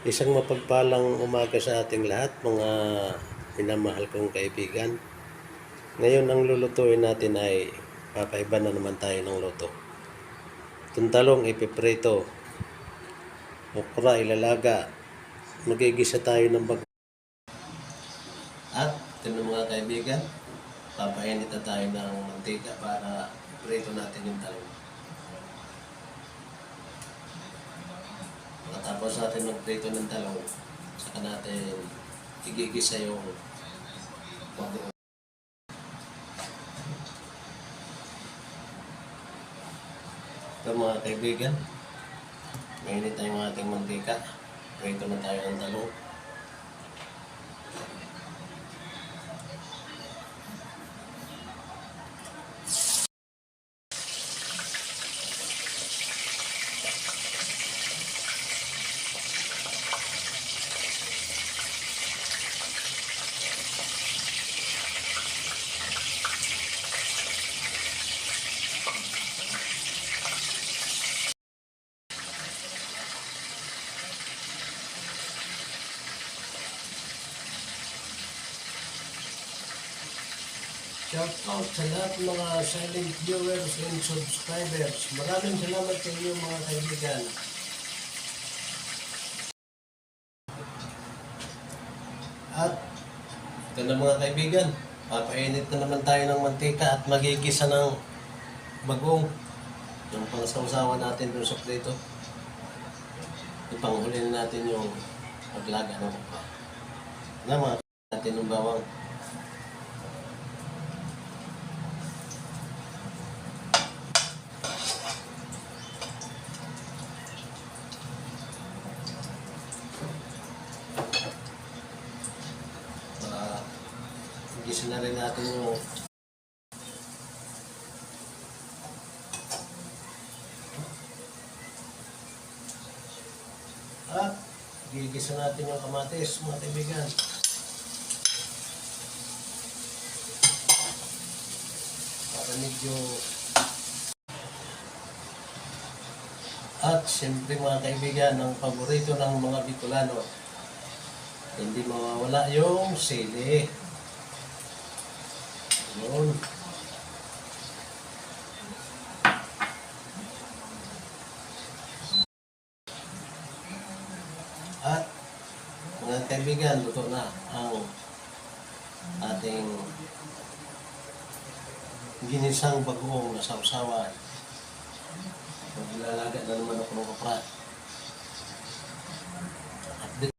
Isang mapagpalang umaga sa ating lahat, mga minamahal kong kaibigan. Ngayon ang lulutuin natin ay papaiba na naman tayo ng luto. Itong talong ipiprito, okra ilalaga, magigisa tayo ng bago. At ito na mga kaibigan, papainit na tayo ng mantika para iprito natin yung talong. Tapos natin magprito ng talong, saka natin igigisa yung bago. Ito mga kaibigan, mainit na yung ating mantika. Prito na tayo ng talong. Shout out sa lahat ng mga silent viewers and subscribers. Maraming salamat sa inyo mga kaibigan. At ito na mga kaibigan, papainit na naman tayo ng mantika at magigisa ng bagong yung pangsawsawan natin doon sa prito. Ipanghuli na natin yung paglaga ng okra. Na mga natin ng bawang. Gisa na rin natin yung gigisa natin yung kamatis mga kaibigan. Para medyo at siyempre mga kaibigan, ang paborito ng mga Bicolano, hindi mawawala yung sili. Yun. At mga kaibigan, luto na ang ating ginisang bagoong na sawsawan. Maglalaga na naman ako ng okra.